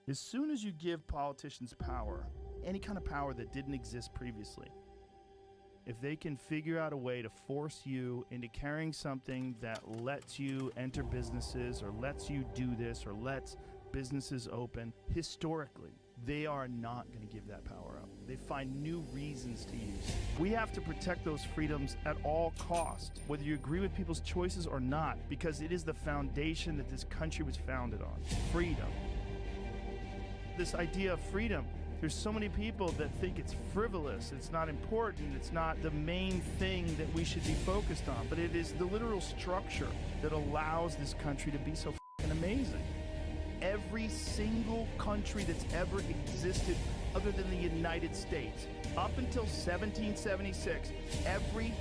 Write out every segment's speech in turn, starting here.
As soon as you give politicians power, any kind of power that didn't exist previously, if they can figure out a way to force you into carrying something that lets you enter businesses or lets you do this or lets businesses open, historically, they are not going to give that power up. They find new reasons to use it. We have to protect those freedoms at all costs, whether you agree with people's choices or not, because it is the foundation that this country was founded on. Freedom. This idea of freedom, there's so many people that think it's frivolous, it's not important, it's not the main thing that we should be focused on, but it is the literal structure that allows this country to be so f***ing amazing. Every single country that's ever existed other than the United States, up until 1776, every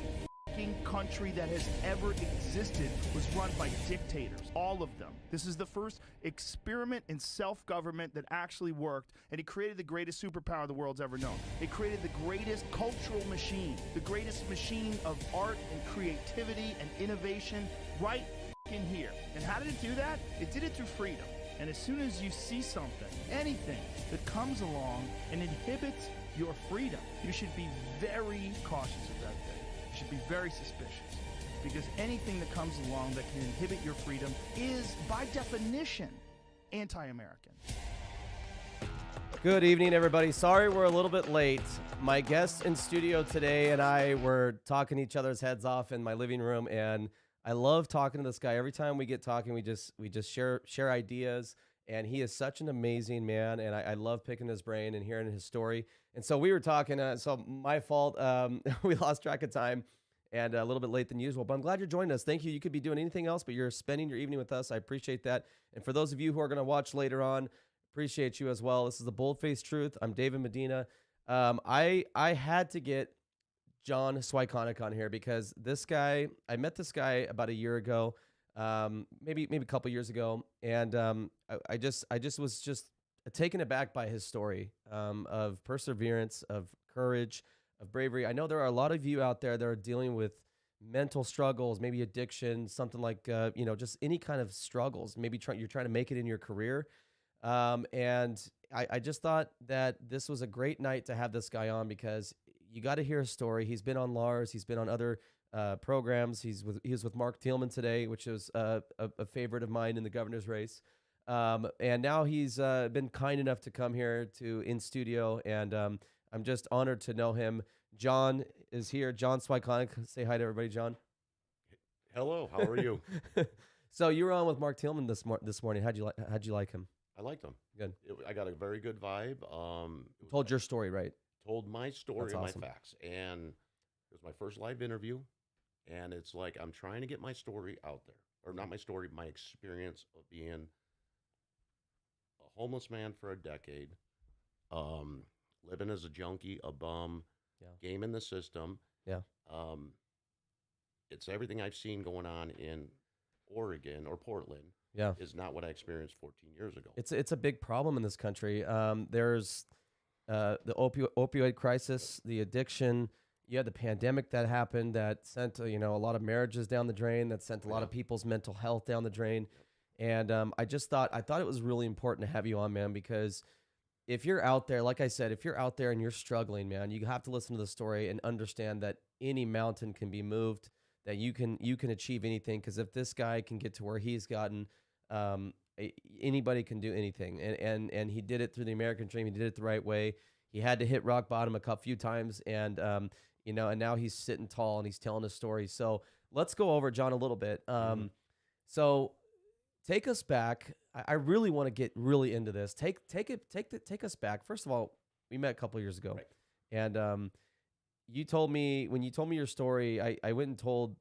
f***ing country that has ever existed was run by dictators, all of them. This is the first experiment in self-government that actually worked, and it created the greatest superpower the world's ever known. It created the greatest cultural machine, the greatest machine of art and creativity and innovation right f***ing here. And how did it do that? It did it through freedom. And as soon as you see something, anything that comes along and inhibits your freedom, you should be very cautious of that thing. You should be very suspicious. Because anything that comes along that can inhibit your freedom is, by definition, anti-American. Good evening, everybody. Sorry we're a little bit late. My guest in studio today and I were talking each other's heads off in my living room, and I love talking to this guy. Every time we get talking, we just share ideas, and he is such an amazing man, and I love picking his brain and hearing his story. And so we were talking, so my fault, we lost track of time and a little bit late than usual, but I'm glad you're joining us. Thank you. You could be doing anything else, but you're spending your evening with us. I appreciate that. And for those of you who are going to watch later on, appreciate you as well. This is the Bold-Faced Truth. I'm David Medina. I had to get John Swienconek on here because this guy, I met this guy about a year ago, maybe a couple years ago, and I just was taken aback by his story of perseverance, of courage, of bravery. I know there are a lot of you out there that are dealing with mental struggles, maybe addiction, something like just any kind of struggles. Maybe you're trying to make it in your career, and I just thought that this was a great night to have this guy on because you got to hear his story. He's been on Lars. He's been on other programs. He was with Mark Thielman today, which is a favorite of mine in the governor's race. And now he's been kind enough to come here in studio, and I'm just honored to know him. John is here. John Swienconek. Say hi to everybody, John. Hello. How are you? So you were on with Mark Thielman this morning. How'd you like him? I liked him. Good. I got a very good vibe. Told your story, right? Told my story That's and awesome. my facts, and it was my first live interview. And it's like I'm trying to get my story out there, or not my story, my experience of being a homeless man for a decade, living as a junkie, a bum, game in the system. Yeah. It's everything I've seen going on in Oregon or Portland. Yeah. Is not what I experienced 14 years ago. It's a big problem in this country. There's the opioid crisis, the addiction. You had the pandemic that happened that sent a lot of marriages down the drain. That sent a lot of people's mental health down the drain. And I thought it was really important to have you on, man, because if you're out there, like I said, if you're out there and you're struggling, man, you have to listen to the story and understand that any mountain can be moved, that you can achieve anything. Because if this guy can get to where he's gotten, anybody can do anything. And he did it through the American dream. He did it the right way. He had to hit rock bottom a few times, and and now he's sitting tall and he's telling his story. So let's go over John a little bit. So take us back. I really want to get really into this. Take us back. First of all, we met a couple years ago, Right. and you told me when you told me your story. I went and told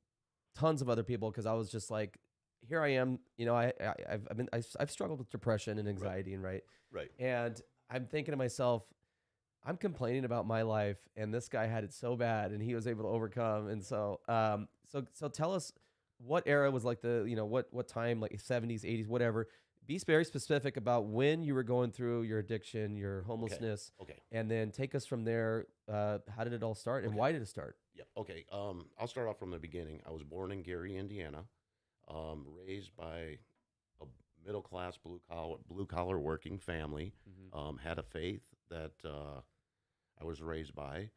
tons of other people because I was just like, here I am. I've struggled with depression and anxiety, Right. and I'm thinking to myself, I'm complaining about my life, and this guy had it so bad, and he was able to overcome. And so, so tell us what era was like what time, like 70s, 80s, whatever. Be very specific about when you were going through your addiction, your homelessness, Okay. and then take us from there. How did it all start, and why did it start? Yeah. Okay. I'll start off from the beginning. I was born in Gary, Indiana, raised by a middle class, blue collar working family. Had a faith that I was raised by.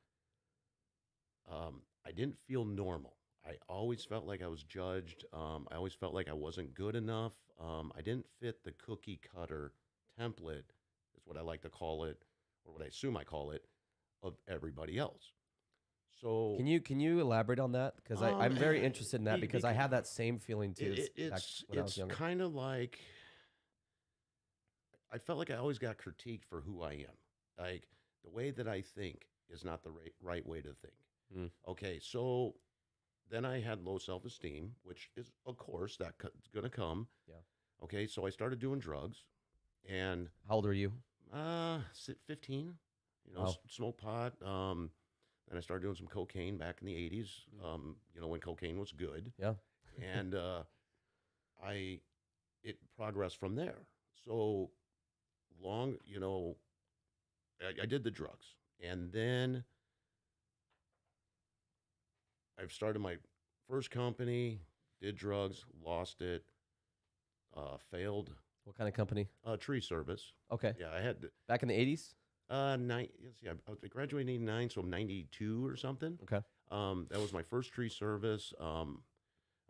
I didn't feel normal. I always felt like I was judged. I always felt like I wasn't good enough. I didn't fit the cookie cutter template, is what I like to call it, or what I assume I call it, of everybody else. So Can you elaborate on that? Because I'm very interested in that because I because had that same feeling too. Back when I was it's younger. kind of like I felt like I always got critiqued for who I am. Like the way that I think is not the right way to think. Mm. Okay, so then I had low self esteem, which is, of course, that's going to come. Yeah. Okay, so I started doing drugs, and How old are you? 15. You know, Wow. smoke pot. And I started doing some cocaine back in the 80s. You know, when cocaine was good, Yeah. and it progressed from there. So long, you know, I did the drugs, and then I've started my first company, did drugs, lost it, failed. What kind of company? Tree service. Okay. Yeah, I had Back in the 80s? let's see, I graduated in '89, so I'm 92 or something. Okay. That was my first tree service. I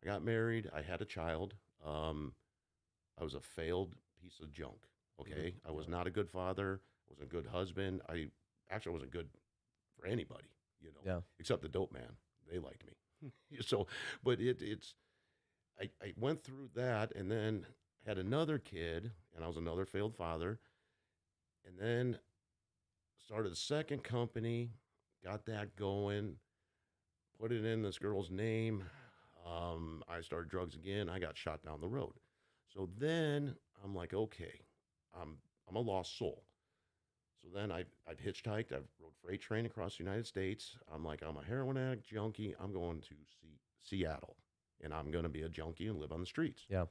got married. I had a child. I was a failed piece of junk. Okay, I was not a good father. I wasn't a good husband. I wasn't good for anybody. You know, Yeah. except the dope man. They liked me. So, but I went through that, and then had another kid, and I was another failed father, and then started a second company, got that going, put it in this girl's name. I started drugs again. I got shot down the road. So then I'm like, okay, I'm a lost soul. So then I've hitchhiked. I've rode freight train across the United States. I'm like, I'm a heroin addict, junkie. I'm going to Seattle, and I'm going to be a junkie and live on the streets. Yeah.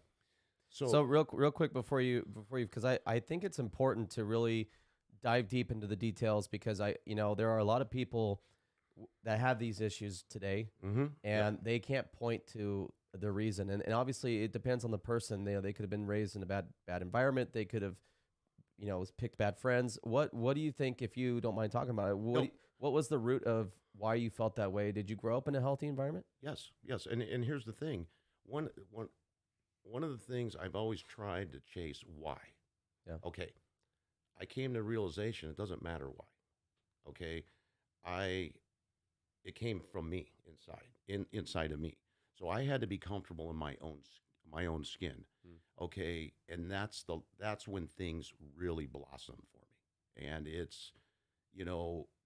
So, So real quick before you because I think it's important to really dive deep into the details because there are a lot of people that have these issues today and they can't point to the reason and obviously it depends on the person. They could have been raised in a bad environment. They could have picked bad friends. What do you think, if you don't mind talking about it, what was the root of why you felt that way? Did you grow up in a healthy environment? yes. And here's the thing. One of the things I've always tried to chase, why? Yeah. Okay. I came to realization it doesn't matter why. Okay. It came from me inside of me. So I had to be comfortable in my own skin. Okay. And that's when things really blossom for me. And it's,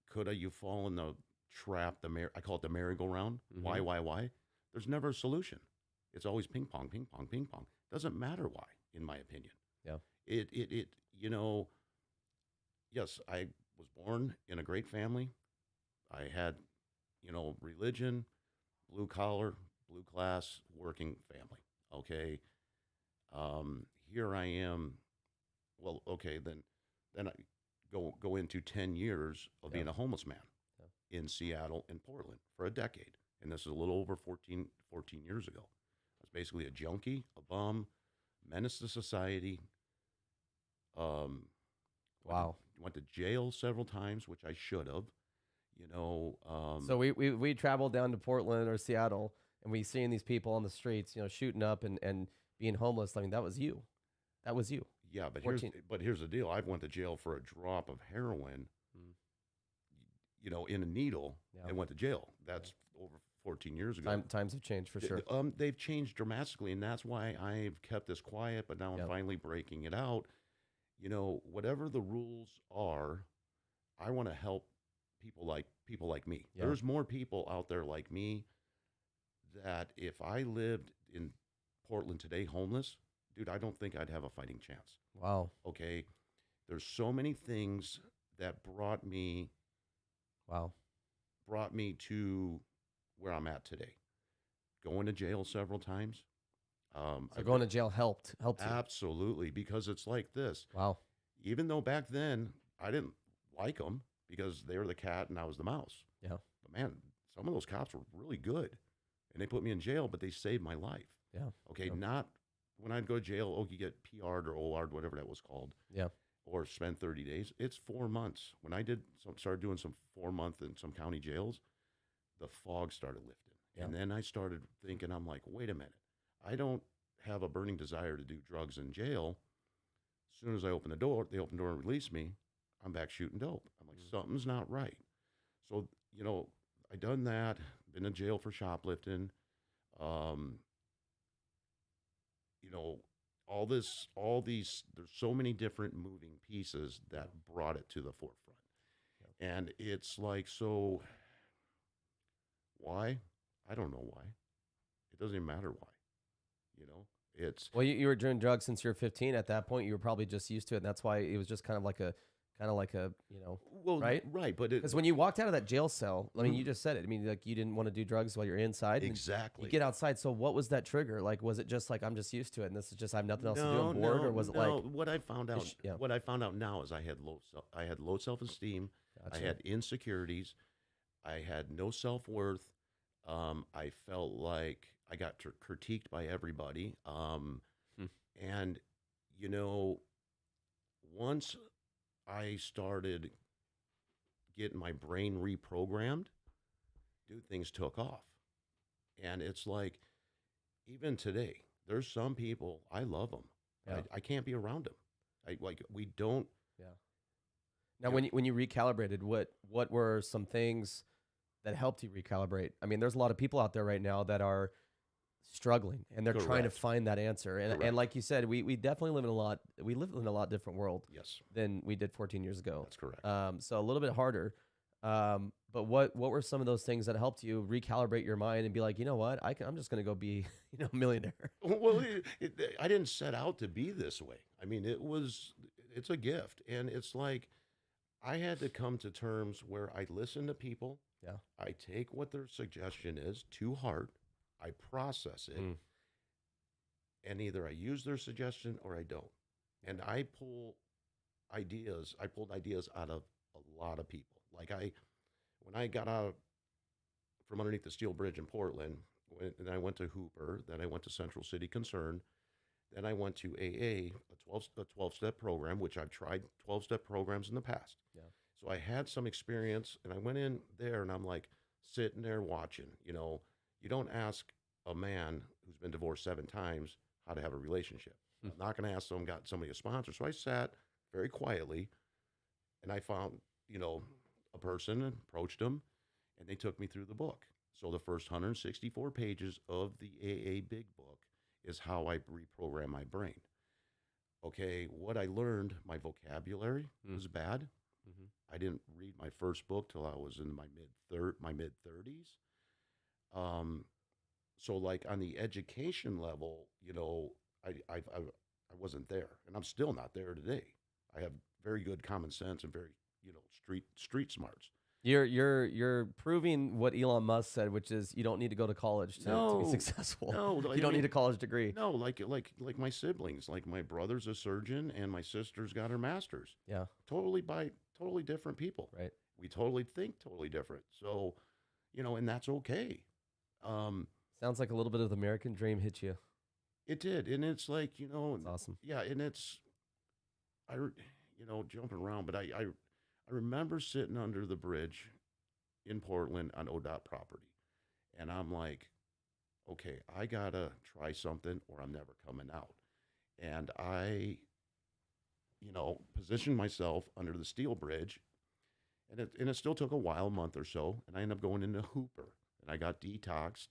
could you fall in the trap, I call it the merry-go-round. Why? There's never a solution. It's always ping pong, ping pong, ping pong. Doesn't matter why, in my opinion. Yeah. Yes, I was born in a great family. I had, religion, blue collar, blue class, working family. Okay. Here I am. Well, okay, then I go into 10 years of being a homeless man in Seattle and Portland for a decade. And this is a little over 14 years ago. I was basically a junkie, a bum, menace to society. Wow. Went to jail several times, which I should have. So we traveled down to Portland or Seattle, and we seeing these people on the streets, shooting up and being homeless. I mean, that was you. That was you. Yeah, but 14. here's the deal. I went to jail for a drop of heroin, in a needle, and went to jail. That's over 14 years ago. Times have changed for sure. They've changed dramatically, and that's why I've kept this quiet, but now I'm finally breaking it out. Whatever the rules are, I want to help people like me. Yeah. There's more people out there like me that if I lived in Portland today homeless, dude, I don't think I'd have a fighting chance. Wow. Okay. There's so many things that brought me to where I'm at today. Going to jail several times. So going to jail helped you. Absolutely, because it's like this. Wow. Even though back then I didn't like them because they were the cat and I was the mouse. Yeah. But man, some of those cops were really good, and they put me in jail, but they saved my life. Yeah. Okay, Yeah. not when I'd go to jail, oh, you get PR'd or OR'd, whatever that was called. Yeah. Or spend 30 days. It's 4 months. When I started doing some 4-month in some county jails, the fog started lifting. Yeah. And then I started thinking, I'm like, wait a minute. I don't have a burning desire to do drugs in jail. As soon as I open the door, they open the door and release me, I'm back shooting dope. I'm like, something's not right. So, you know, I done that, been in jail for shoplifting. You know, all these, there's so many different moving pieces that brought it to the forefront. Yeah. And it's like, so why? I don't know why. It doesn't even matter why. You know, it's Well, you were doing drugs since you were 15. At that point, you were probably just used to it. And that's why it was just kind of like a, you know, well, right? right. But Because when you walked out of that jail cell, I mean, you just said it. I mean, like you didn't want to do drugs while you're inside. and exactly. You get outside. So what was that trigger? Like, was it just like, I'm just used to it and this is just, I have nothing else to do, I'm bored? Or was it like, what I found out, yeah. what I found out now is I had low self-esteem. Gotcha. I had insecurities. I had no self-worth. I felt like I got critiqued by everybody. And, you know, once I started getting my brain reprogrammed, dude, things took off. And it's like, even today, there's some people, I love them. Yeah. I can't be around them. We don't. Yeah. Now, when you recalibrated, what were some things that helped you recalibrate? I mean, there's a lot of people out there right now that are struggling and they're trying to Correct. find that answer. And Correct. like you said, we definitely live in a lot different world Yes, than we did 14 years ago. that's correct. So a little bit harder. But what were some of those things that helped you recalibrate your mind and be like, you know what, I'm just going to go be, you know, a millionaire? Well, I didn't set out to be this way. I mean, it's a gift. And it's like, I had to come to terms where I listen to people. Yeah. I take what their suggestion is to heart. I process it. And either I use their suggestion or I don't. And I pulled ideas out of a lot of people. Like when I got out from underneath the steel bridge in Portland, and I went to Hooper, then I went to Central City Concern, then I went to AA, a 12-step program, which I've tried 12-step programs in the past. Yeah. So I had some experience, and I went in there, and I'm like sitting there watching. You know, you don't ask a man who's been divorced 7 times how to have a relationship. I'm not going to ask somebody a sponsor. So I sat very quietly, and I found, you know, a person, and approached them, and they took me through the book. So the first 164 pages of the AA Big Book is how I reprogram my brain. Okay, what I learned, my vocabulary was bad. I didn't read my first book till I was in my mid 30s. So like on the education level, you know, I wasn't there, and I'm still not there today. I have very good common sense and very, you know, street smarts. You're proving what Elon Musk said, which is you don't need to go to college to be successful. No, you don't need a college degree. No, like my siblings, like my brother's a surgeon and my sister's got her master's. Yeah. Totally different people. Right. We totally think totally different. So, you know, and that's okay. Sounds like a little bit of the American dream hit you. It did. And it's like, you know, That's awesome. Yeah. And it's, you know, jumping around, but I remember sitting under the bridge in Portland on ODOT property. And I'm like, okay, I got to try something or I'm never coming out. And I, you know, positioned myself under the steel bridge. And it still took a while, a month or so. And I ended up going into Hooper. And I got detoxed.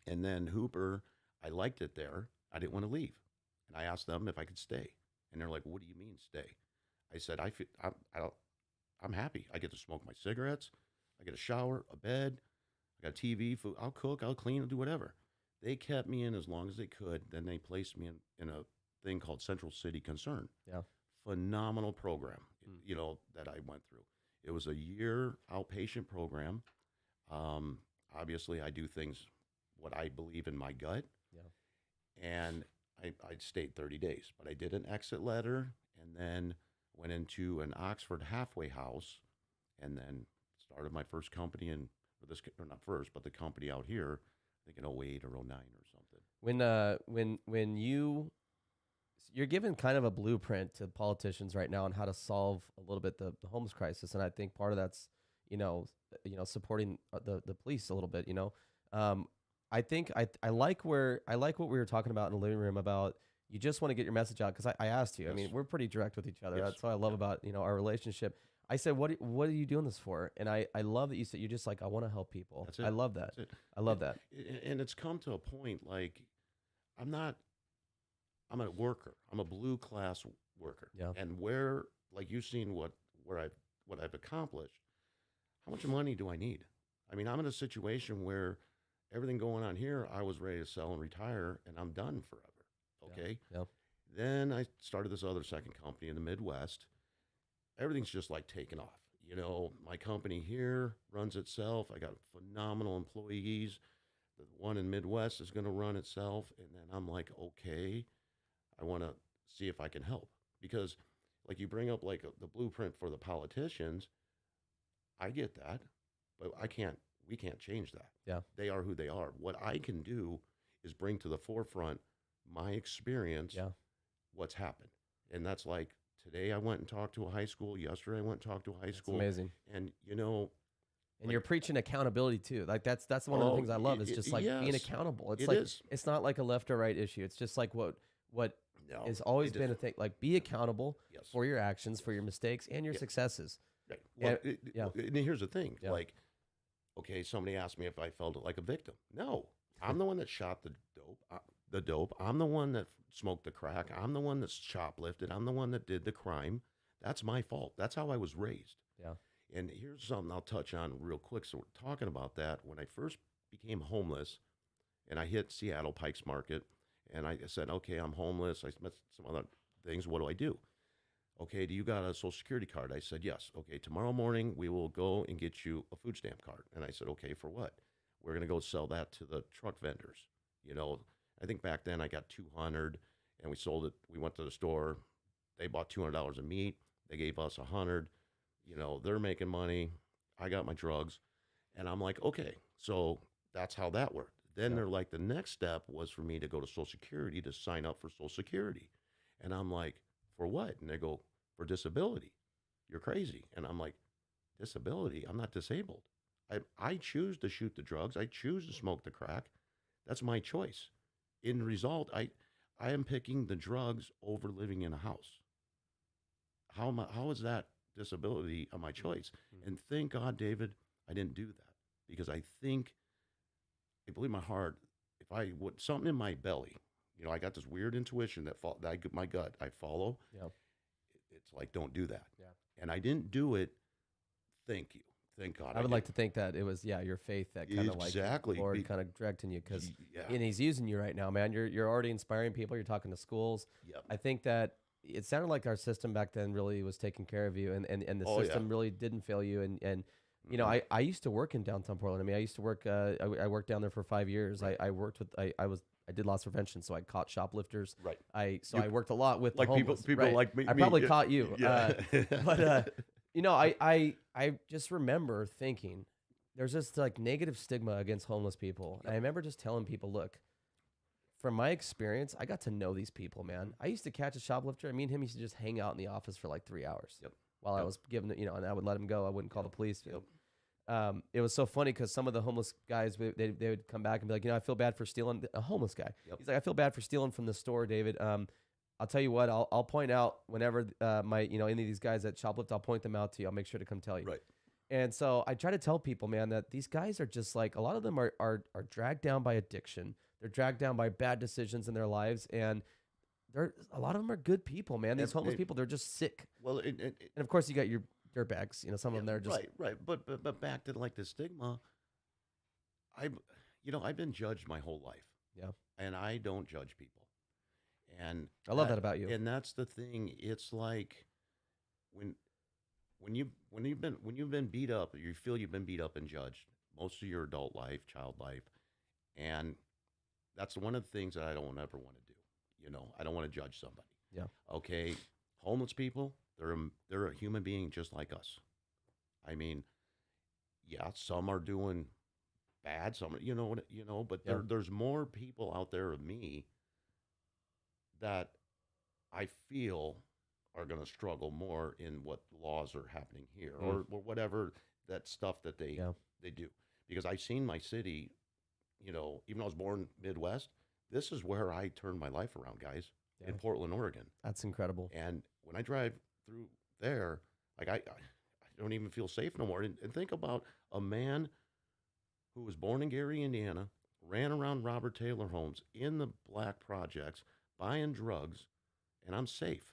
And then Hooper, I liked it there. I didn't want to leave. And I asked them if I could stay. And they're like, what do you mean stay? I said, I'm happy. I get to smoke my cigarettes. I get a shower, a bed. I got TV, food. I'll cook, I'll clean, I'll do whatever. They kept me in as long as they could. Then they placed me in a thing called Central City Concern. Yeah. Phenomenal program, you know, that I went through. It was a year outpatient program. Obviously, I do things what I believe in my gut. Yeah. And I stayed 30 days, but I did an exit letter and then went into an Oxford halfway house and then started my first company or not first, but the company out here, I think in 08 or 09 or something. when you're given kind of a blueprint to politicians right now on how to solve a little bit the homeless crisis, and I think part of that's supporting the police a little bit. I think I like what we were talking about in the living room about you just want to get your message out because I asked you. I mean, we're pretty direct with each other. That's what I love about our relationship. I said, what are you doing this for? And I love that you said you're just like, I want to help people. That's it. I love that. That's it. I love that. And it's come to a point like I'm a worker. I'm a blue class worker. Yeah. And where, like you've seen what I've accomplished, how much money do I need? I mean, I'm in a situation where everything going on here, I was ready to sell and retire, and I'm done forever. Okay. Yeah. Then I started this other second company in the Midwest. Everything's just like taken off. My company here runs itself. I got phenomenal employees. The one in Midwest is going to run itself. And then I'm like, okay, I want to see if I can help. Because like you bring up like the blueprint for the politicians, I get that, but we can't change that. Yeah. They are who they are. What I can do is bring to the forefront my experience, what's happened. And that's like, today I went and talked to a high school. Yesterday I went and talked to a high school. Amazing. And and you're preaching accountability too. Like that's one of the things I love. It's just like being accountable. It's not like a left or right issue. It's just like what has always been a thing. Like be accountable for your actions, for your mistakes, and your successes. Right. Well, and here's the thing. Like, okay, somebody asked me if I felt like a victim. No, I'm the one that shot the dope. I'm the one that smoked the crack. I'm the one that shoplifted. I'm the one that did the crime. That's my fault. That's how I was raised. Yeah. And here's something I'll touch on real quick. So we're talking about that. When I first became homeless and I hit Seattle Pikes Market and I said, okay, I'm homeless. I met some other things. What do I do? Okay, do you got a Social Security card? I said, yes. Okay, tomorrow morning we will go and get you a food stamp card. And I said, okay, for what? We're going to go sell that to the truck vendors. I think back then I got 200 and we sold it. We went to the store. They bought $200 of meat. They gave us 100. They're making money. I got my drugs. And I'm like, okay, so that's how that worked. Then they're like, the next step was for me to go to Social Security to sign up for Social Security. And I'm like, for what? And they go, for disability. You're crazy. And I'm like, disability? I'm not disabled. I choose to shoot the drugs. I choose to smoke the crack. That's my choice. In result, I am picking the drugs over living in a house. How is that disability of my choice? And thank God, David, I didn't do that because I believe my heart, if I would something in my belly, I got this weird intuition that my gut I follow. Yeah. It's like, don't do that. Yeah. And I didn't do it. Thank you. Thank God. I would like to think that it was your faith that kind of like Lord kind of directing you because and He's using you right now, man. You're already inspiring people. You're talking to schools. Yep. I think that it sounded like our system back then really was taking care of you, and the system really didn't fail you. And I used to work in downtown Portland. I mean, I used to work. I worked down there for 5 years. Right. I worked with. I did loss prevention, so I caught shoplifters. Right. I worked a lot with like the homeless. people right. like me. I probably yeah. caught you. Yeah. But I just remember thinking there's this like negative stigma against homeless people. And I remember just telling people, look, from my experience, I got to know these people, man. I used to catch a shoplifter. Me and him used to just hang out in the office for like 3 hours. Yep. While I was giving it, and I would let him go. I wouldn't call the police. Yep. It was so funny because some of the homeless guys, they would come back and be like, I feel bad for stealing. A homeless guy. Yep. He's like, I feel bad for stealing from the store, David. I'll tell you what, I'll point out whenever any of these guys that shoplift, I'll point them out to you. I'll make sure to come tell you. Right. And so I try to tell people, man, that these guys are just like, a lot of them are dragged down by addiction. They're dragged down by bad decisions in their lives. And a lot of them are good people, man. These homeless people, they're just sick. Well, and of course you got your dirtbags, some of them they're just. Right. But back to like the stigma, I've been judged my whole life. Yeah. And I don't judge people. And I love that about you. And that's the thing. It's like when you've been beat up, you feel you've been beat up and judged most of your adult life, child life, and that's one of the things that I don't ever want to do. I don't want to judge somebody. Yeah. Okay. Homeless people, they're a human being just like us. I mean, yeah, some are doing bad. Some, but Yeah. there's more people out there of me that I feel are going to struggle more in what laws are happening here, or whatever that stuff that they do. Because I've seen my city, even though I was born Midwest, this is where I turned my life around, guys, in Portland, Oregon. That's incredible. And when I drive through there, like I don't even feel safe no more. And think about a man who was born in Gary, Indiana, ran around Robert Taylor homes in the black projects, buying drugs, and I'm safe.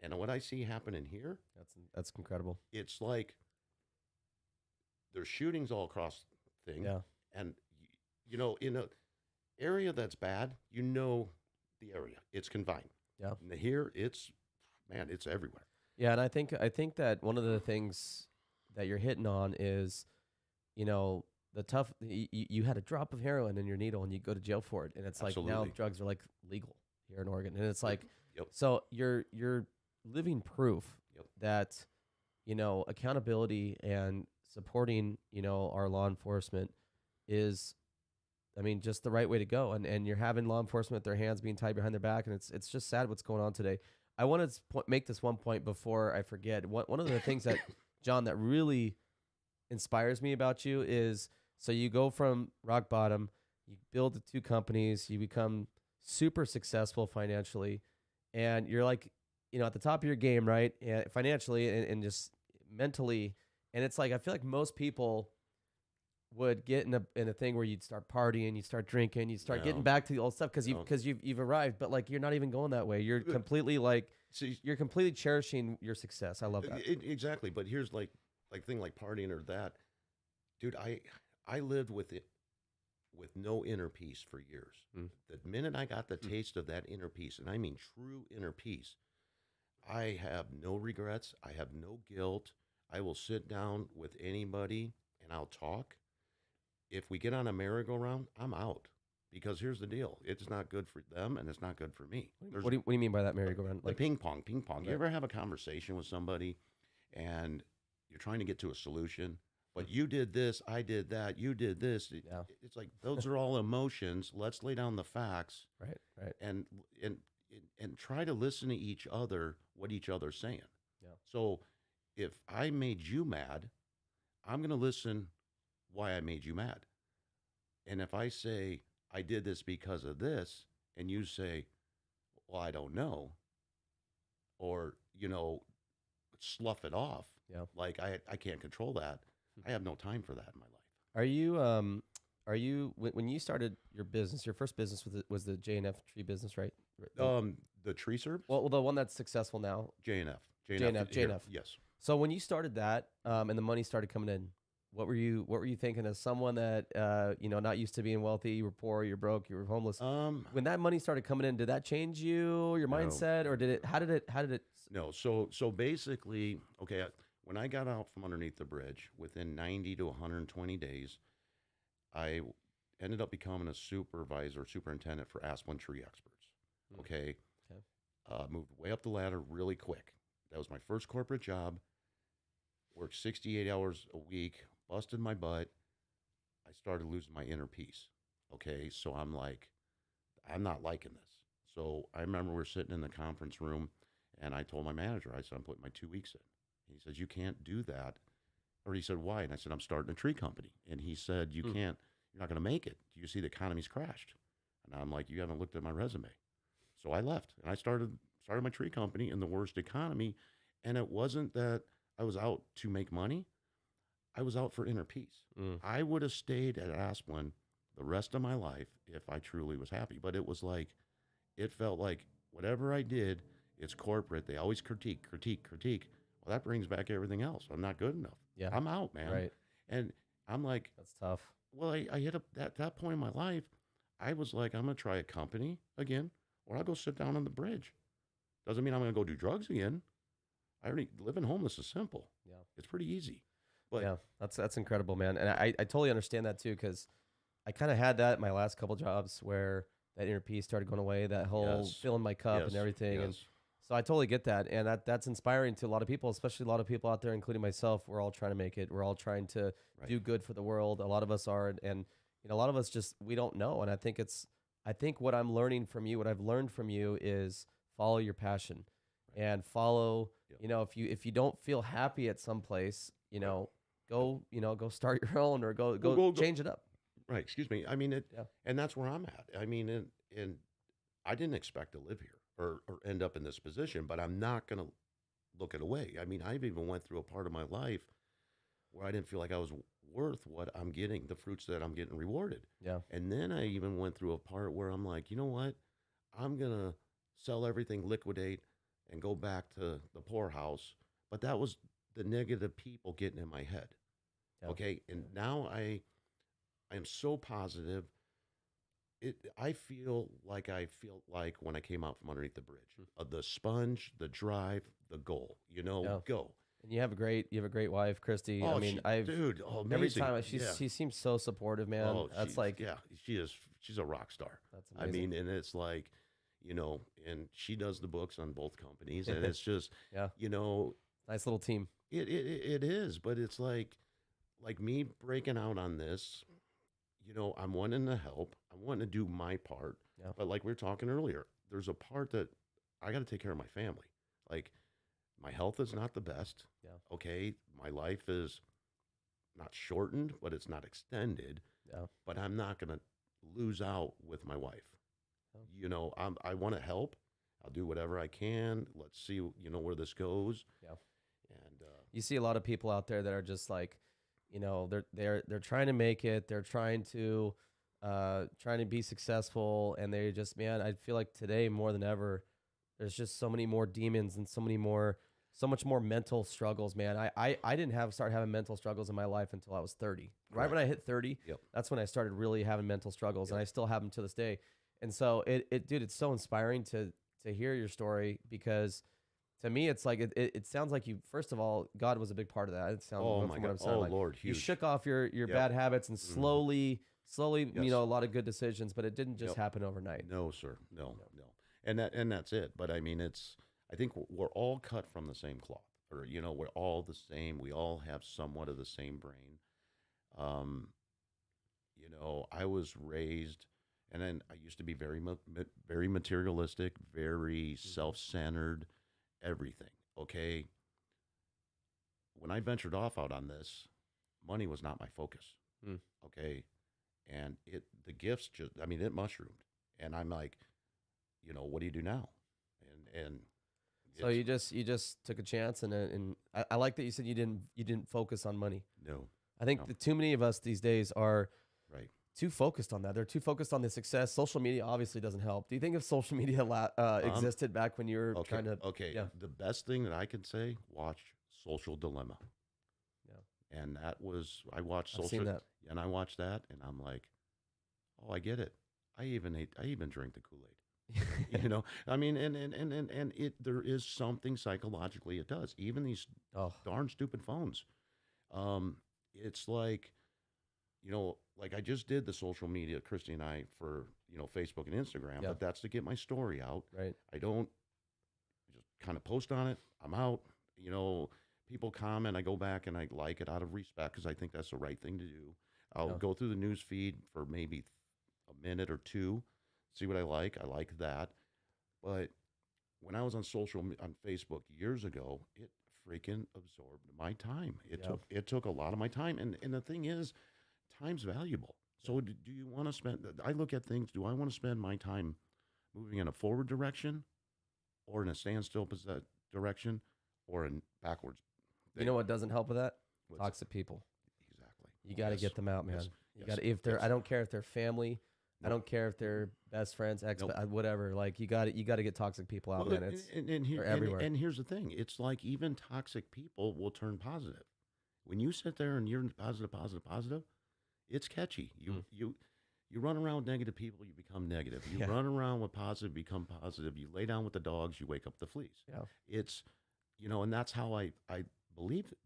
And what I see happening here, That's incredible. it's like there's shootings all across the thing. Yeah. And, in an area that's bad, the area. It's confined. Yeah. And here, it's everywhere. Yeah, and I think that one of the things that you're hitting on is, the tough. You had a drop of heroin in your needle, and you go to jail for it, and it's like now Absolutely. drugs are like legal here in Oregon, and it's like, Yep. so you're living proof Yep. that accountability and supporting our law enforcement is, I mean, just the right way to go, and you're having law enforcement with their hands being tied behind their back, and it's just sad what's going on today. I want to make this one point before I forget. One of the things that, John, that really inspires me about you is, so you go from rock bottom, you build the 2 companies, you become super successful financially, and you're like, at the top of your game, right? And financially and just mentally. And it's like, I feel like most people would get in a thing where you'd start partying, you'd start drinking, you'd start getting back to the old stuff because you've arrived, but like you're not even going that way. You're completely you're completely cherishing your success. I love that. Exactly. But here's like thing like partying or that, dude. I lived with it with no inner peace for years. The minute I got the taste of that inner peace, and I mean true inner peace, I have no regrets. I have no guilt. I will sit down with anybody and I'll talk. If we get on a merry-go-round, I'm out. Because here's the deal. It's not good for them and it's not good for me. What do you mean by that merry-go-round? Like ping pong. Right. You ever have a conversation with somebody and you're trying to get to a solution, but you did this, I did that, you did this. Yeah. It's like, those are all emotions. Let's lay down the facts. Right. And try to listen to each other, what each other's saying. Yeah. So if I made you mad, I'm going to listen why I made you mad. And if I say, I did this because of this, and you say, well, I don't know, or, slough it off. Yeah. Like I can't control that. I have no time for that in my life. Are you when you started your business, your first business was the J&F tree business, right? The tree service? Well, the one that's successful now. J&F. J&F. Yes. So when you started that, and the money started coming in, what were you thinking as someone that not used to being wealthy? You were poor, you're broke, you were homeless. When that money started coming in, did that change your mindset, or did it? How did it? No. So basically, okay, when I got out from underneath the bridge, within 90 to 120 days, I ended up becoming a superintendent for Aspen Tree Experts. Okay. Moved way up the ladder really quick. That was my first corporate job. Worked 68 hours a week, busted my butt. I started losing my inner peace. Okay, so I'm like, I'm not liking this. So I remember we're sitting in the conference room, and I told my manager, I said, I'm putting my 2 weeks in. He says, you can't do that. Or he said, why? And I said, I'm starting a tree company. And he said, you can't, you're not going to make it. Do you see the economy's crashed? And I'm like, you haven't looked at my resume. So I left, and I started my tree company in the worst economy. And it wasn't that I was out to make money. I was out for inner peace. I would have stayed at Asplin the rest of my life if I truly was happy. But it was like, it felt like whatever I did, it's corporate. They always critique. Well, that brings back everything else. I'm not good enough. Yeah. I'm out, man. Right. And I'm like, That's tough. well, I hit that point in my life. I was like, I'm going to try a company again, or I'll go sit down on the bridge. Doesn't mean I'm going to go do drugs again. Living homeless is simple. Yeah. It's pretty easy. But yeah, that's incredible, man. And I totally understand that too, because I kind of had that in my last couple jobs where that inner peace started going away, that whole Yes. filling my cup and Yes. everything. And Yes. So I totally get that, and that's inspiring to a lot of people, especially a lot of people out there, including myself. We're all trying to make it. We're all trying to do good for the world. A lot of us are, and a lot of us just we don't know. And I think what I'm learning from you, what I've learned from you, is follow your passion, and follow. Yep. If you don't feel happy at some place, go start your own, or go change it up. Right. Excuse me. I mean, and that's where I'm at. I mean, and I didn't expect to live here or end up in this position, but I'm not going to look it away. I mean, I've even went through a part of my life where I didn't feel like I was worth what I'm getting, the fruits that I'm getting rewarded. Yeah. And then I even went through a part where I'm like, you know what? I'm going to sell everything, liquidate, and go back to the poorhouse. But that was the negative people getting in my head. Yeah. Okay. And now I am so positive. I feel like when I came out from underneath the bridge, the sponge, the drive, the goal, go. And you have a great wife, Christy. Oh, I mean, dude, amazing. Every time she seems so supportive, man. Oh, That's like, she is. She's a rock star. That's amazing. I mean, and it's like, and she does the books on both companies, and it's just, nice little team. It is, but it's like me breaking out on this. I'm wanting to help. I'm wanting to do my part. Yeah. But like we were talking earlier, there's a part that I got to take care of my family. Like, my health is not the best. Yeah. Okay. My life is not shortened, but it's not extended. Yeah. But I'm not going to lose out with my wife. Yeah. I want to help. I'll do whatever I can. Let's see, where this goes. Yeah. And you see a lot of people out there that are just like, they're trying to make it. They're trying to be successful, and they just, man, I feel like today more than ever, there's just so many more demons and so much more mental struggles, man. I didn't start having mental struggles in my life until I was 30. Right when I hit 30, that's when I started really having mental struggles, and I still have them to this day. And so dude, it's so inspiring to hear your story, because to me, it's like it sounds like you. First of all, God was a big part of that. It sounds. Oh my God! Oh Lord, huge. You shook off your bad habits and slowly, yes. A lot of good decisions. But it didn't just happen overnight. No, sir. No. And that's it. But I mean, I think we're all cut from the same cloth, or we're all the same. We all have somewhat of the same brain. I was raised, and then I used to be very very materialistic, very self-centered. Everything. Okay. When I ventured off out on this, money was not my focus. Okay. And the gifts it mushroomed, and I'm like, what do you do now? And so you just took a chance, and I like that you said you didn't focus on money. No. I think that too many of us these days are right. Too focused on that. They're too focused on the success. Social media obviously doesn't help. Do you think if social media existed back when you were trying to? Okay. Yeah. The best thing that I can say, watch Social Dilemma. Yeah. And I watched I've seen that. And I watched that, and I'm like, oh, I get it. I even drink the Kool-Aid. I mean, and there is something psychologically it does. Even these darn stupid phones. It's like, like I just did the social media, Christy and I, for, Facebook and Instagram, but that's to get my story out. Right. I don't just kind of post on it. I'm out. People comment. I go back and I like it out of respect, because I think that's the right thing to do. I'll go through the news feed for maybe a minute or two, see what I like. I like that. But when I was on Facebook years ago, it freaking absorbed my time. It took a lot of my time. And the thing is, time's valuable. So do you want to spend, I look at things, do I want to spend my time moving in a forward direction, or in a standstill direction, or in backwards? You know what doesn't help with that? Toxic people. Exactly. You got to get them out, man. Yes. You got to, I don't care if they're family. Nope. I don't care if they're best friends, whatever. Like, you got to get toxic people out, man. They're everywhere. And here's the thing. It's like, even toxic people will turn positive. When you sit there and you're positive, it's catchy. You run around with negative people, you become negative. You run around with positive, become positive. You lay down with the dogs, you wake up the fleas. Yeah. It's, and that's how I believe it.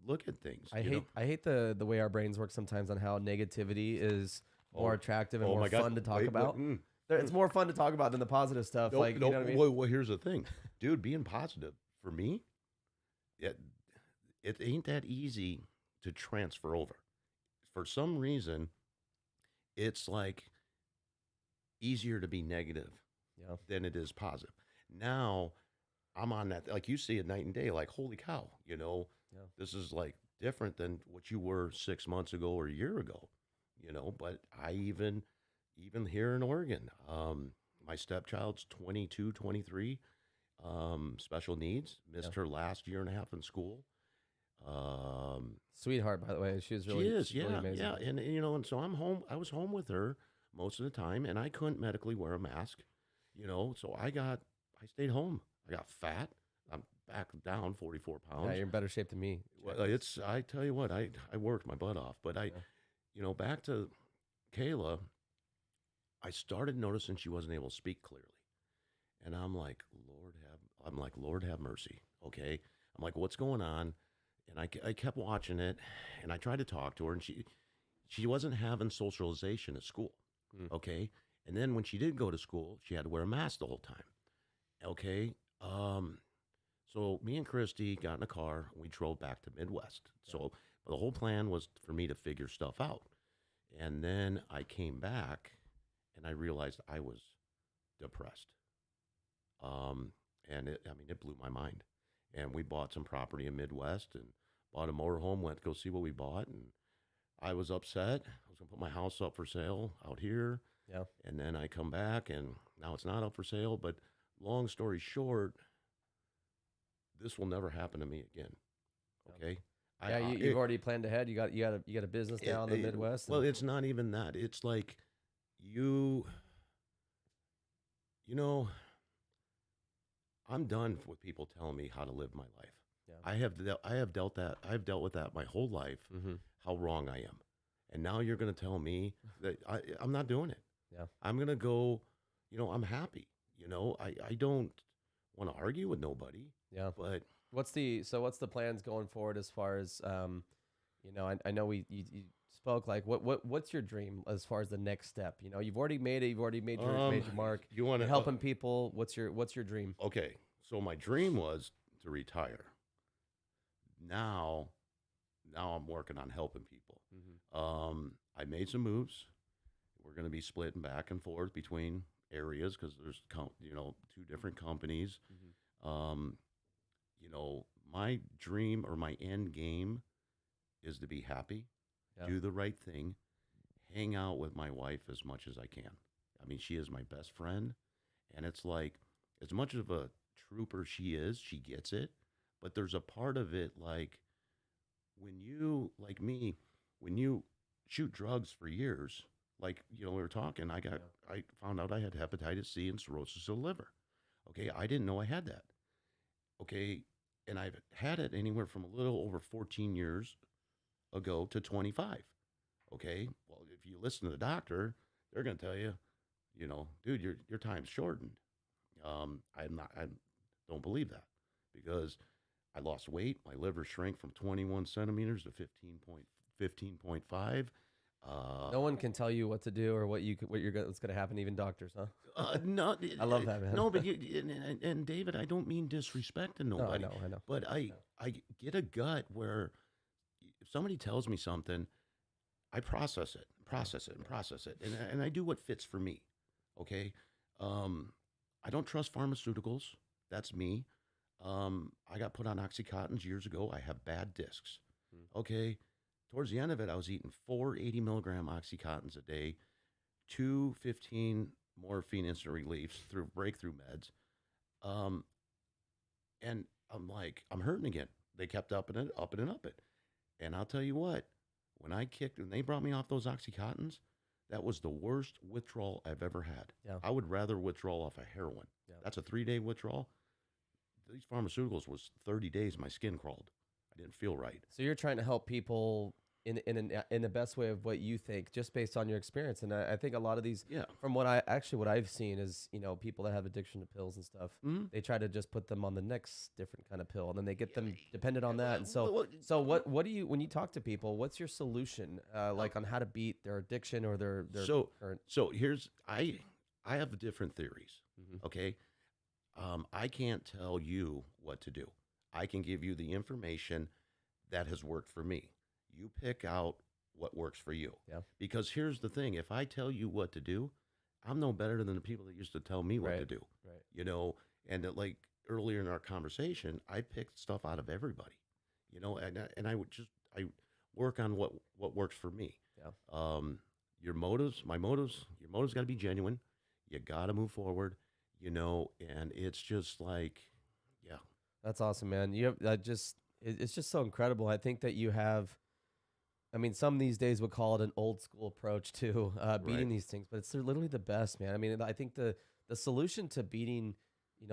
Look at things. I hate the way our brains work sometimes, on how negativity is more attractive and more fun to talk about. It's more fun to talk about than the positive stuff. Nope, like, nope. you know what I mean? Well, here's the thing, dude. Being positive for me, it ain't that easy to transfer over. For some reason, it's like easier to be negative Yeah. than it is positive. Now, I'm on that, like you see it night and day, like, holy cow, Yeah. this is like different than what you were 6 months ago or a year ago, but I even here in Oregon, my stepchild's 22, 23, special needs, missed her last year and a half in school. Sweetheart, by the way. She was really, She is, she's really amazing. yeah. And so I'm home. I was home with her most of the time, and I couldn't medically wear a mask, so I stayed home. I got fat. I'm back down 44 pounds. Yeah, you're in better shape than me. Well, I tell you what, I worked my butt off, but back to Kayla, I started noticing she wasn't able to speak clearly. And I'm like, Lord have mercy. Okay. I'm like, what's going on? And I kept watching it, and I tried to talk to her, and she wasn't having socialization at school. Okay. And then when she did go to school, she had to wear a mask the whole time. Okay. So me and Christy got in a car, and we drove back to Midwest. So the whole plan was for me to figure stuff out. And then I came back, and I realized I was depressed. And it blew my mind. And we bought some property in Midwest and bought a motorhome, went to go see what we bought. And I was upset. I was going to put my house up for sale out here. Yeah. And then I come back, and now it's not up for sale. But long story short, this will never happen to me again. Okay. Yeah, you've already planned ahead. You got a business now in the Midwest. Well, it's not even that. It's like I'm done with people telling me how to live my life. Yeah. I've dealt with that my whole life. How wrong I am, and now you're going to tell me that I'm not doing it. Yeah. I'm going to go. I'm happy. I don't want to argue with nobody. Yeah. But what's the plans going forward as far as I know you spoke, like what's your dream as far as the next step? You've already made it. You've already made your mark. You want to helping people. What's your dream? Okay, so my dream was to retire. Now I'm working on helping people. I made some moves. We're going to be splitting back and forth between areas because there's 2 different companies. My dream or my end game is to be happy, do the right thing, hang out with my wife as much as I can. I mean, she is my best friend, and it's like, as much of a trooper she is, she gets it, but there's a part of it, like, when you, like me, when you shoot drugs for years, like, we were talking, I found out I had hepatitis C and cirrhosis of the liver. Okay, I didn't know I had that. Okay, and I've had it anywhere from a little over 14 years ago to 25. Okay, well, if you listen to the doctor, they're going to tell you, dude, your time's shortened. I don't believe that, because I lost weight. My liver shrank from 21 centimeters to 15.5. No one can tell you what to do or what's going to happen, even doctors, huh? No, I love that, man. No, but and David, I don't mean disrespecting nobody. No, I know. But I get a gut where if somebody tells me something, I process it, and I do what fits for me. Okay, I don't trust pharmaceuticals. That's me. I got put on Oxycontins years ago. I have bad discs. Okay. Towards the end of it, I was eating 4 80-milligram Oxycontins a day, 2 15 morphine instant reliefs through breakthrough meds. And I'm like, I'm hurting again. They kept upping it. And I'll tell you what, when they brought me off those Oxycontins, that was the worst withdrawal I've ever had. Yeah. I would rather withdraw off of heroin. Yeah. That's a 3-day withdrawal. These pharmaceuticals was 30 days, my skin crawled. I didn't feel right. So you're trying to help people in the best way of what you think, just based on your experience. And I think a lot of these, from what I've seen is, people that have addiction to pills and stuff, they try to just put them on the next different kind of pill, and then they get them dependent on that. And so what do you, when you talk to people, what's your solution, like on how to beat their addiction or their current? So here's, I I have different theories. Mhm. Okay. I can't tell you what to do. I can give you the information that has worked for me. You pick out what works for you. Yeah. Because here's the thing, if I tell you what to do, I'm no better than the people that used to tell me what to Right. do. Right. You know, and like earlier in our conversation, I picked stuff out of everybody. You know, and I work on what works for me. Yeah. Your motives, my motives, your motives got to be genuine. You got to move forward, you know, and it's just like, yeah, That's awesome, man. You have that just it's just so incredible. I think that you have I mean, some these days would call it an old school approach to beating right, these things, but it's literally the best, man. I mean, I think the solution to beating,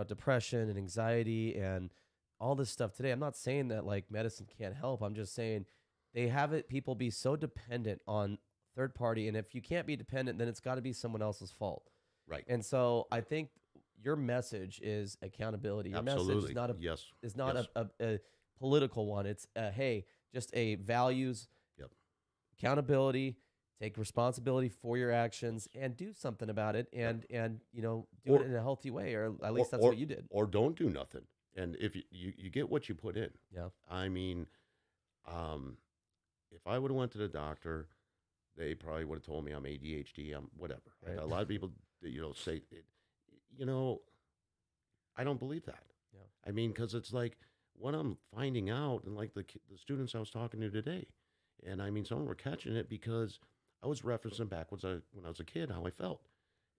depression and anxiety and all this stuff today. I'm not saying that like medicine can't help. I'm just saying they have it. People be so dependent on third party, and if you can't be dependent, then it's got to be someone else's fault. right, And so I think your message is accountability. Your message absolutely, yes, is not yes, a political one. It's hey, just a values yep, accountability, take responsibility for your actions, and do something about it, yep. and do Or it in a healthy way, or at least that's or what you did. or don't do nothing. And if you get what you put in, Yeah, I mean, um, if I would have went to the doctor, they probably would have told me I'm ADHD. I'm whatever. right. A lot of people, say it. You know, I don't believe that. Yeah, I mean, because it's like what I'm finding out, and like the students I was talking to today, and I mean, some were catching it because I was referencing back when I was a kid how I felt,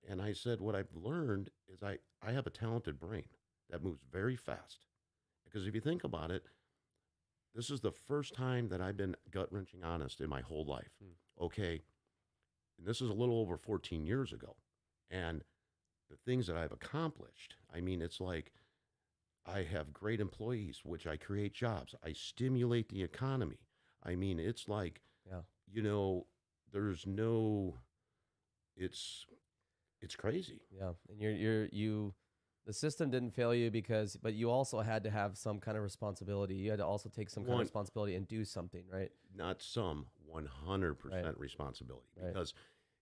and I said what I've learned is I have a talented brain that moves very fast. Because if you think about it, this is the first time that I've been gut wrenching honest in my whole life. Hmm. Okay, and this is a little over 14 years ago, and the things that I've accomplished. I mean, it's like I have great employees, which I create jobs. I stimulate the economy. I mean, it's like, yeah, you know, there's no, it's, it's crazy. yeah. And you. The system didn't fail you but you also had to have some kind of responsibility. You had to also take some kind of One, responsibility and do something, right? not some, 100% Right, responsibility. right. Because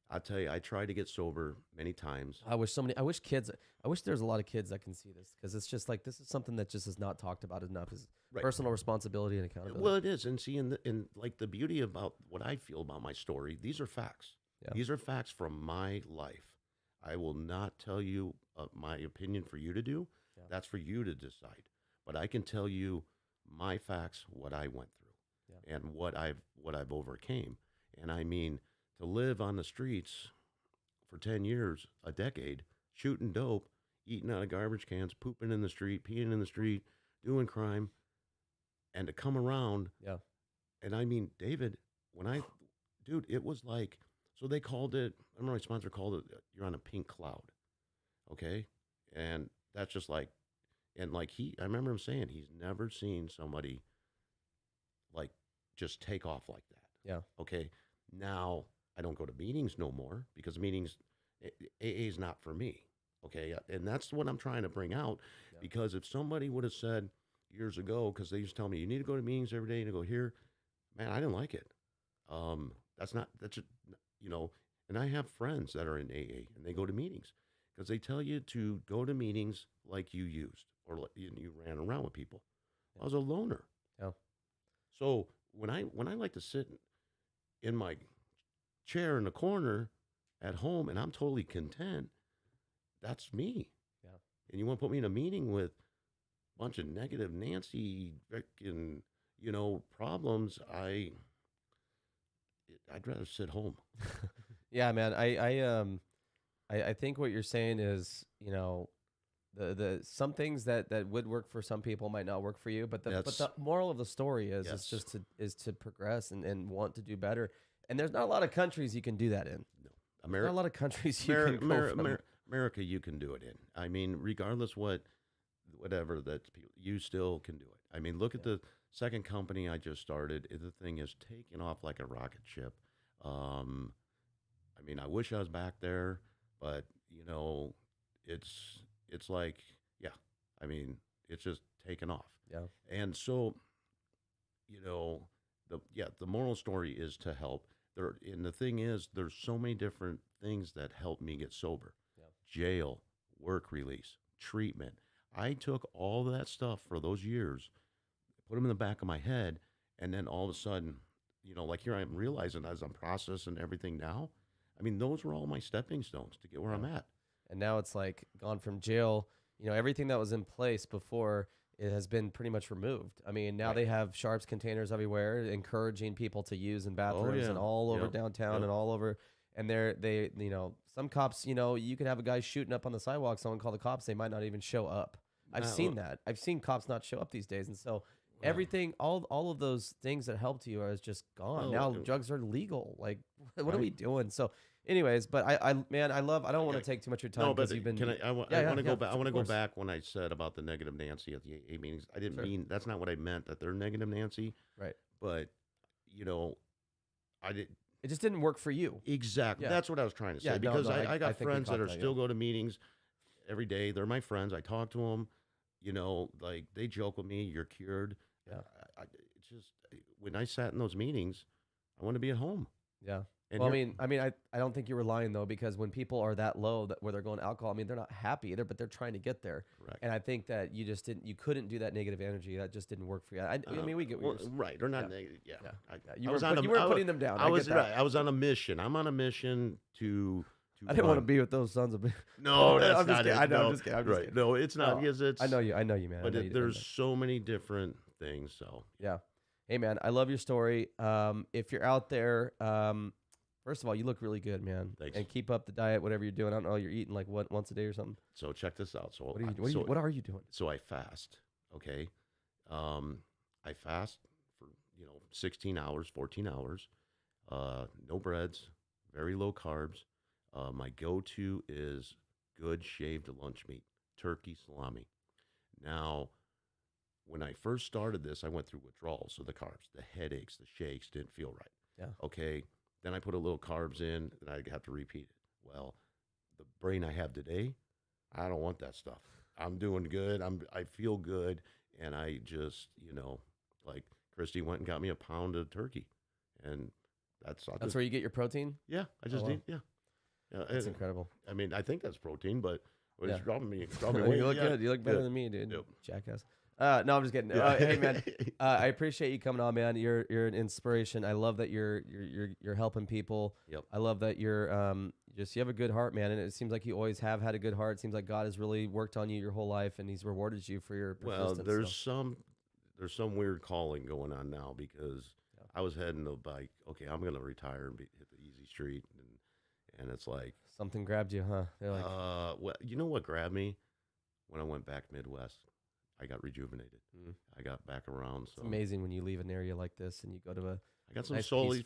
I tell you, I tried to get sober many times. I wish there's a lot of kids that can see this because it's just like this is something that just is not talked about enough is Right. personal responsibility and accountability. Well, it is. And see, and like the beauty about what I feel about my story, these are facts. Yeah. These are facts from my life. I will not tell you my opinion for you to do. Yeah. That's for you to decide. But I can tell you my facts, what I went through, Yeah. and what I've overcame. And I mean, to live on the streets for 10 years, a decade, shooting dope, eating out of garbage cans, pooping in the street, peeing in the street, doing crime, and to come around. Yeah. And I mean, David, dude, it was like, so they called it, I remember my sponsor called it, you're on a pink cloud. Okay. And that's just like, and like I remember him saying he's never seen somebody like just take off like that. Yeah. Okay. Now I don't go to meetings no more because meetings, AA is not for me. Okay. And that's what I'm trying to bring out Yeah. because if somebody would have said years ago, because they used to tell me, you need to go to meetings every day and to go here, man, I didn't like it. That's and I have friends that are in AA and they go to meetings because they tell you to go to meetings like you used or like you ran around with people. Yeah. I was a loner. Yeah. So when I like to sit in my chair in the corner at home and I'm totally content, that's me. Yeah. And you want to put me in a meeting with a bunch of negative Nancy freaking, problems, I'd rather sit home. Yeah, man. I think what you're saying is, the some things that would work for some people might not work for you, but the moral of the story is it's Yes. just to progress and want to do better. And there's not a lot of countries you can do that in. No. There's not a lot of countries you can go from. America, you can do it in. I mean, regardless whatever you still can do it. I mean, look at the second company I just started. The thing is taking off like a rocket ship. I mean, I wish I was back there, but it's like, yeah. I mean, it's just taken off. Yeah. And so, the moral story is to help. And the thing is, there's so many different things that help me get sober. Yeah. jail, work release, treatment. I took all that stuff for those years, put them in the back of my head, and then all of a sudden, like here I'm realizing as I'm processing everything now. I mean, those were all my stepping stones to get where I'm at. And now it's like gone from jail. Everything that was in place before it has been pretty much removed. I mean, now they have sharps containers everywhere, encouraging people to use in bathrooms and all over downtown and all over. And some cops, you can have a guy shooting up on the sidewalk. Someone call the cops. They might not even show up. I've seen that. I've seen cops not show up these days. And so everything, all of those things that helped you are just gone. Now drugs are legal. Like, what are we doing? So anyways, but I don't want to take too much of your time. No, but you've been, I want to go back. I want to go back when I said about the negative Nancy at the AA meetings. I didn't mean, that's not what I meant, that they're negative Nancy. Right. But, I did. It just didn't work for you. Exactly. Yeah. That's what I was trying to say. Yeah, because I got think we friends caught that are that, still go to meetings every day. They're my friends. I talk to them. Like they joke with me. You're cured. Yeah. It's just when I sat in those meetings, I want to be at home. Yeah. And Well, I don't think you were lying though, because when people are that low where they're going alcohol, they're not happy either, but they're trying to get there. Correct. And I think that you couldn't do that negative energy. That just didn't work for you. We get what you're saying. Right. They're not negative. Yeah. You weren't putting them down. I was right. I was on a mission. I'm on a mission to I didn't want to be with those sons of. No, that's I'm just not kidding. it. I know. No, I'm just kidding. I'm just right. kidding. No, it's not because it's. I know you, man. But there's so many different things. So yeah. Hey, man, I love your story. If you're out there, first of all, you look really good, man. Thanks. And keep up the diet, whatever you're doing. I don't know, you're eating like what, once a day or something? So check this out. So what are you doing? So I fast. Okay. I fast for 16 hours, 14 hours. No breads, very low carbs. My go-to is good shaved lunch meat, turkey, salami. Now, when I first started this, I went through withdrawals. So the carbs, the headaches, the shakes didn't feel right. Yeah. Okay. Then I put a little carbs in, and I have to repeat it. Well, the brain I have today, I don't want that stuff. I'm doing good. I feel good, and I just like Christy went and got me a pound of turkey, and that's where you get your protein. Yeah, I just eat. Yeah, That's incredible. I mean, I think that's protein, but it's dropping me. You look good. You look better than me, dude. Yep. Jackass. No, I'm just kidding. Hey, man, I appreciate you coming on, man. You're an inspiration. I love that you're helping people. Yep. I love that you have a good heart, man. And it seems like you always have had a good heart. It seems like God has really worked on you your whole life, and He's rewarded you for your persistence. Well, there's some weird calling going on now because I was heading to like, okay, I'm gonna retire and hit the easy street, and it's like something grabbed you, huh? They're like, well, you know what grabbed me when I went back Midwest. I got rejuvenated. I got back around. So it's amazing when you leave an area like this and you go to I got some nice, solely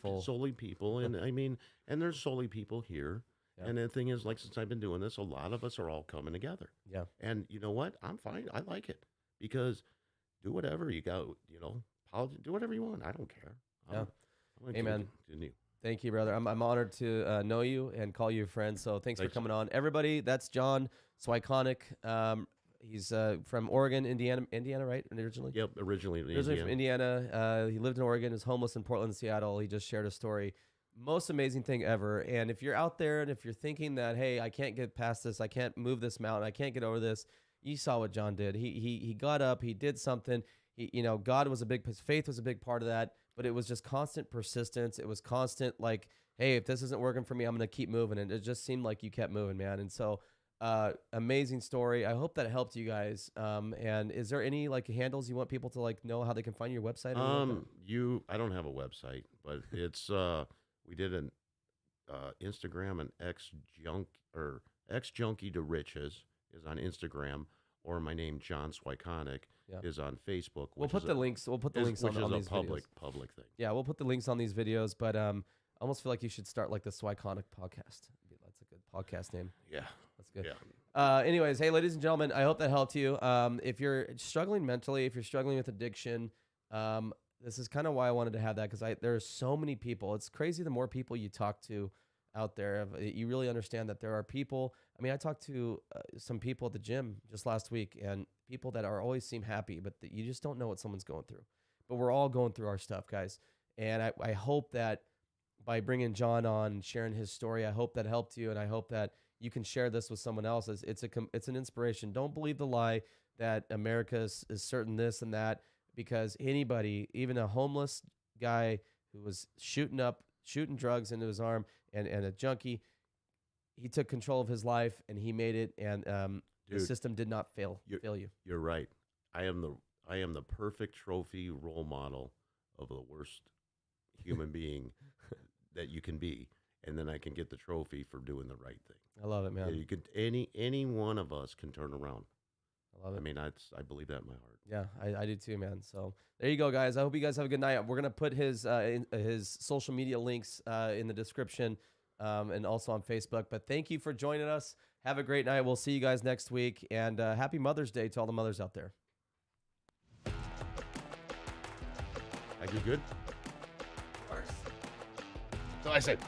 people, and and there's solely people here. Yeah. And the thing is, like, since I've been doing this, a lot of us are all coming together. Yeah. And you know what? I'm fine. I like it because do whatever you got. Do whatever you want. I don't care. Hey, man. Continue. Thank you, brother. I'm honored to know you and call you a friend. So thanks for coming on, everybody. That's John Swienconek. He's from Oregon, Indiana, right? Originally? Yep, originally from Indiana. He lived in Oregon, was homeless in Portland, Seattle. He just shared a story. Most amazing thing ever. And if you're out there and if you're thinking that, hey, I can't get past this, I can't move this mountain, I can't get over this, you saw what John did. He got up, he did something. God was his faith was a big part of that, but it was just constant persistence. It was constant like, hey, if this isn't working for me, I'm going to keep moving. And it just seemed like you kept moving, man. And so amazing story. I hope that helped you guys. And is there any like handles you want people to like know how they can find your website? I don't have a website, but it's we did an Instagram, and X Junkie to Riches is on Instagram, or my name John Swienconek is on Facebook. We'll put the links. We'll put the links on these videos. Which is a public thing. Yeah, we'll put the links on these videos. But I almost feel like you should start like the Swienconek podcast. That's a good podcast name. Yeah. That's good. Yeah. Anyways, hey, ladies and gentlemen, I hope that helped you. If you're struggling mentally, if you're struggling with addiction, this is kind of why I wanted to have that, because there are so many people. It's crazy the more people you talk to out there, you really understand that there are people. I mean, I talked to some people at the gym just last week, and people that always seem happy, but you just don't know what someone's going through. But we're all going through our stuff, guys. And I hope that by bringing John on and sharing his story, I hope that helped you, and I hope that you can share this with someone else. It's an inspiration. Don't believe the lie that America is certain this and that, because anybody, even a homeless guy who was shooting drugs into his arm and a junkie, he took control of his life and he made it, and the system did not fail you. You're right. I am the perfect trophy role model of the worst human being that you can be, and then I can get the trophy for doing the right thing. I love it, man. Yeah, you could any one of us can turn around. I love it. I mean, I believe that in my heart. Yeah, I do too, man. So there you go, guys. I hope you guys have a good night. We're gonna put his social media links in the description and also on Facebook. But thank you for joining us. Have a great night. We'll see you guys next week, and happy Mother's Day to all the mothers out there. Are you good? So I said.